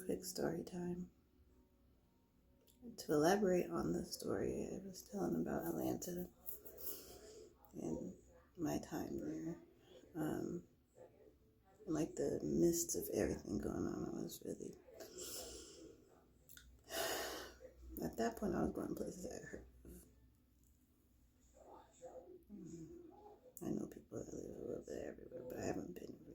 quick story time. To elaborate on the story I was telling about Atlanta and my time there, like the midst of everything going on, I was really, at that point I was going places I heard of. I know people that live a little bit everywhere, but I haven't been everywhere.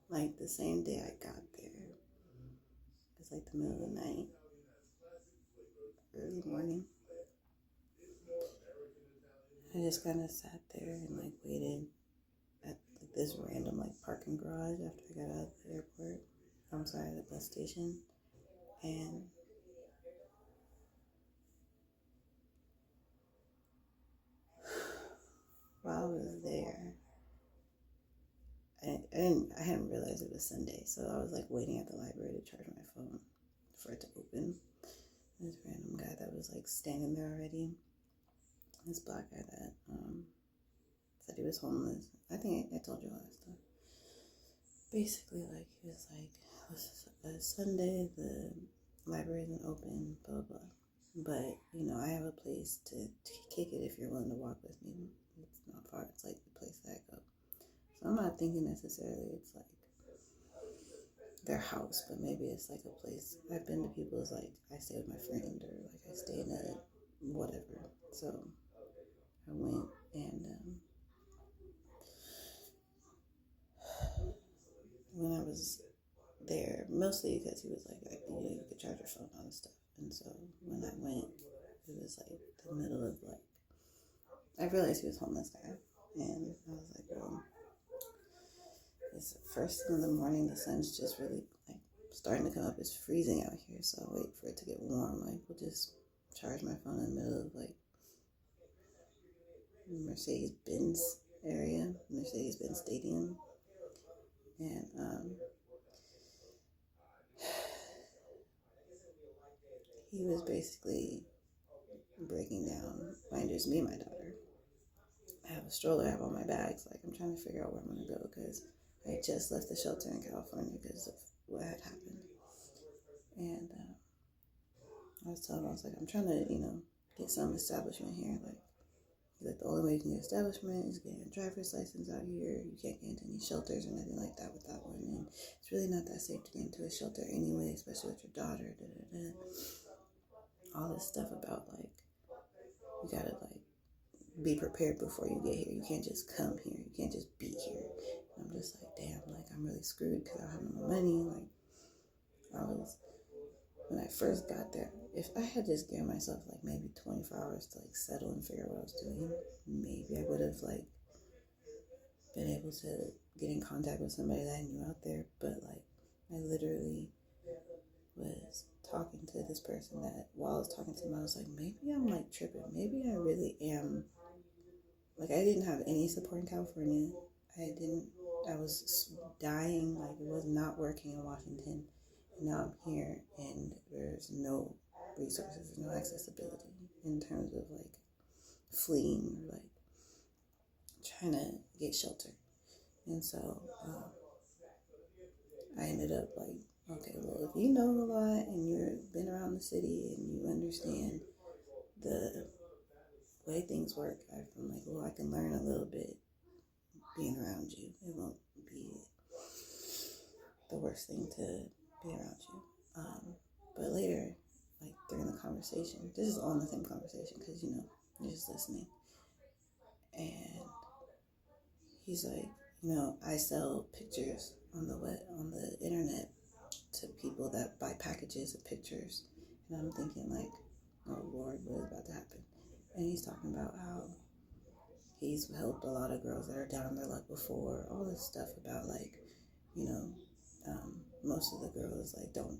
Like the same day I got there, it was like the middle of the night, early morning. I just kind of sat there and like waited at like this random like parking garage after I got out of the airport. I'm sorry, the bus station. And while I was there, I hadn't realized it was Sunday, so I was like waiting at the library to charge my phone for it to open. This random guy that was like standing there already, this black guy that said he was homeless. I think I told you last time. Basically, like he was like, Sunday the library isn't open, blah blah blah. But I have a place to kick it if you're willing to walk with me. It's not far. It's like the place that I go. So I'm not thinking necessarily it's like their house, but maybe it's like a place. I've been to people's like I stay with my friend or like I stay in a whatever. So I went and when I was there, mostly because he was like you could charge your phone on and stuff. And so when I went, it was like the middle of like I realized he was a homeless guy, and I was like, well, it's first thing in the morning. The sun's just really like starting to come up. It's freezing out here, so I wait for it to get warm. Like we'll just charge my phone in the middle of like Mercedes-Benz area, Mercedes-Benz Stadium, and he was basically breaking down. Mind you, it's me and my daughter. I have a stroller. I have all my bags. Like I'm trying to figure out where I'm gonna go because I just left the shelter in California because of what had happened. And I was telling him, I was like, I'm trying to, get some establishment here. Like the only way you can get establishment is getting a driver's license out here. You can't get into any shelters or nothing like that with that one. And it's really not that safe to get into a shelter anyway, especially with your daughter. All this stuff about like, you gotta like be prepared before you get here. You can't just come here. You can't just be here. And I'm just like, damn, like I'm really screwed because I don't have no money. Like when I first got there, if I had just given myself like maybe 24 hours to like settle and figure out what I was doing, maybe I would have like been able to get in contact with somebody that I knew out there. But like I literally was talking to this person that while I was talking to him, I was like, maybe I'm like tripping. Maybe I really am. Like I didn't have any support in California. I was dying. Like it was not working in Washington. And now I'm here and there's no resources, there's no accessibility in terms of like fleeing or like trying to get shelter. And so I ended up like, okay, well, if you know a lot and you've been around the city and you understand the way things work, I'm like, well, I can learn a little bit being around you. It won't be the worst thing to be around you. But later, like during the conversation, this is all in the same conversation because you're just listening. And he's like, I sell pictures on the internet to people that buy packages of pictures. And I'm thinking like, oh Lord, what is about to happen? And he's talking about how he's helped a lot of girls that are down on their luck before, all this stuff about like, most of the girls like don't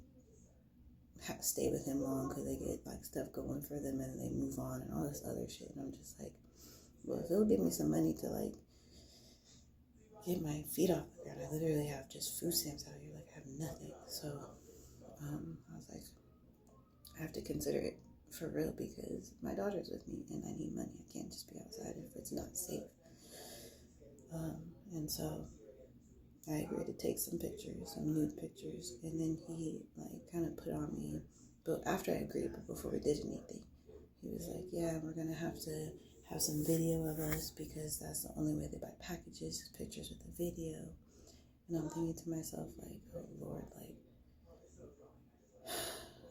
stay with him long because they get like stuff going for them and they move on and all this other shit. And I'm just like, well, if it'll give me some money to like get my feet off the ground, I literally have just food stamps out here. Like I have nothing. So I was like, I have to consider it for real because my daughter's with me and I need money. I can't just be outside if it's not safe. And so I agreed to take some pictures, some nude pictures, and then he like kind of put on me, but after I agreed, but before we did anything, he was like, yeah, we're gonna have to have some video of us because that's the only way they buy packages, is pictures with the video. And I'm thinking to myself, like, oh Lord, like,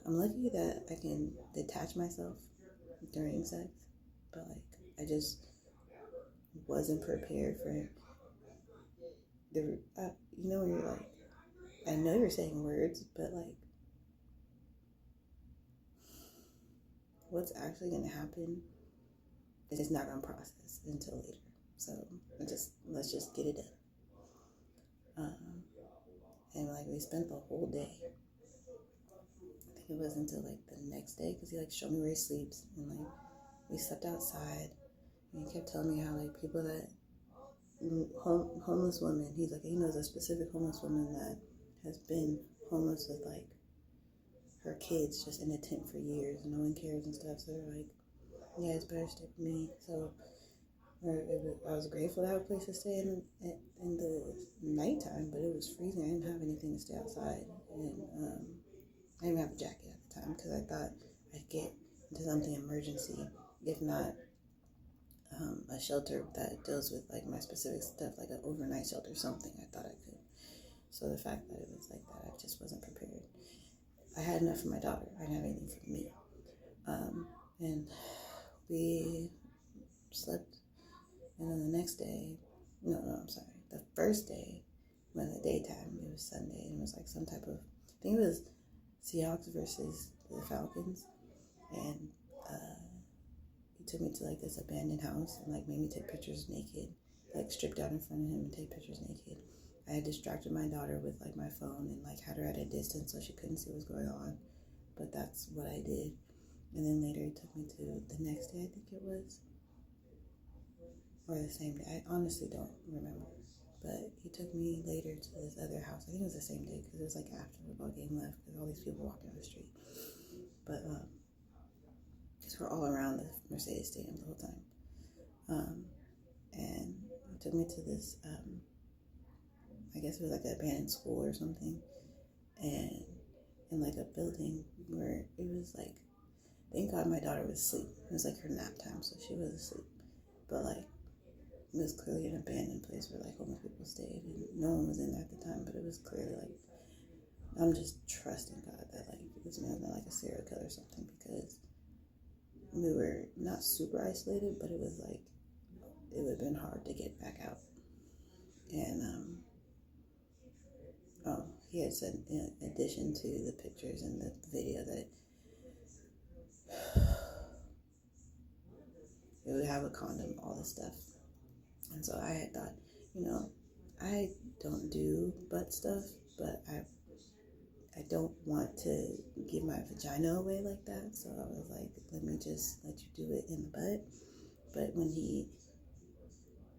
I'm lucky that I can detach myself during sex, but like, I just wasn't prepared for the, you know, you're like, I know you're saying words, but like, what's actually going to happen is not going to process until later. So let's just get it done. And like, we spent the whole day. I think it was until like the next day, because he like showed me where he sleeps, and like we slept outside, and he kept telling me how like people that homeless women, he's like, he knows a specific homeless woman that has been homeless with like her kids just in a tent for years, and no one cares and stuff. So they're like, yeah, it's better stay with me. So I was grateful to have a place to stay in the nighttime, but it was freezing. I didn't have anything to stay outside, and I didn't have a jacket at the time because I thought I'd get into something emergency, if not a shelter that deals with like my specific stuff, like an overnight shelter, something. I thought I could. So the fact that it was like that, I just wasn't prepared. I had enough for my daughter. I didn't have anything for me. And we slept, and then the next day, I'm sorry, the first day, when the daytime, it was Sunday, and it was like some type of, I think it was Seahawks versus the Falcons, and he took me to like this abandoned house and like made me take pictures naked, like stripped out in front of him and take pictures naked. I had distracted my daughter with like my phone and like had her at a distance so she couldn't see what was going on, but that's what I did. And then later he took me to the next day, I think it was, or the same day. I honestly don't remember. But he took me later to this other house. I think it was the same day because it was like after the football game left because all these people walking down the street. But because we're all around the Mercedes Stadium the whole time. And he took me to this, I guess it was like an abandoned school or something. And in like a building where it was like, thank God my daughter was asleep. It was like her nap time, so she was asleep. But like, it was clearly an abandoned place where like homeless people stayed, and no one was in there at the time. But it was clearly like, I'm just trusting God that like this man's not like a serial killer or something, because we were not super isolated, but it was like it would have been hard to get back out. And he had said in addition to the pictures and the video that it would have a condom, all this stuff. And so I had thought, I don't do butt stuff, but I don't want to give my vagina away like that. So I was like, let me just let you do it in the butt. But when he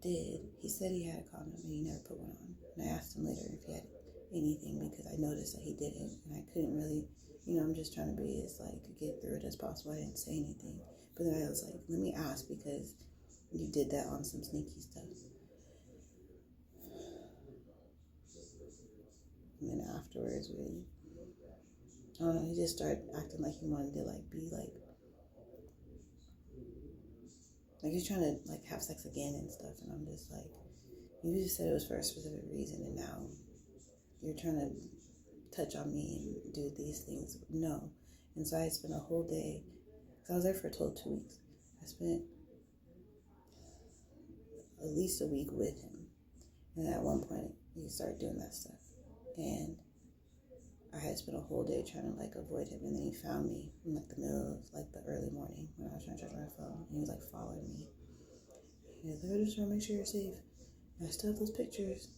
did, he said he had a condom and he never put one on. And I asked him later if he had anything because I noticed that he didn't. And I couldn't really, I'm just trying to be as like get through it as possible. I didn't say anything. But then I was like, let me ask because you did that on some sneaky stuff. And then afterwards, I don't know, he just started acting like he wanted to like be like he's trying to like have sex again and stuff. And I'm just like, you just said it was for a specific reason, and now you're trying to touch on me and do these things. No. And so I spent a whole day, because I was there for a total 2 weeks. I spent at least a week with him. And at one point, he started doing that stuff. And I had spent a whole day trying to like avoid him. And then he found me in like the middle of like the early morning when I was trying to charge my phone. And he was like following me. He was like, I just want to make sure you're safe. And I still have those pictures.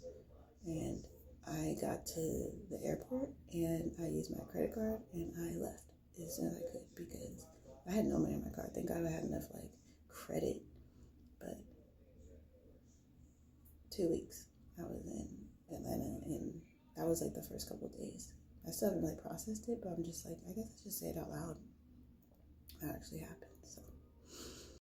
And I got to the airport and I used my credit card and I left as soon as I could because I had no money in my card. Thank God I had enough like credit. But 2 weeks I was in Atlanta, and that was like the first couple of days. I still haven't really processed it, but I'm just like, I guess I should say it out loud. That actually happened.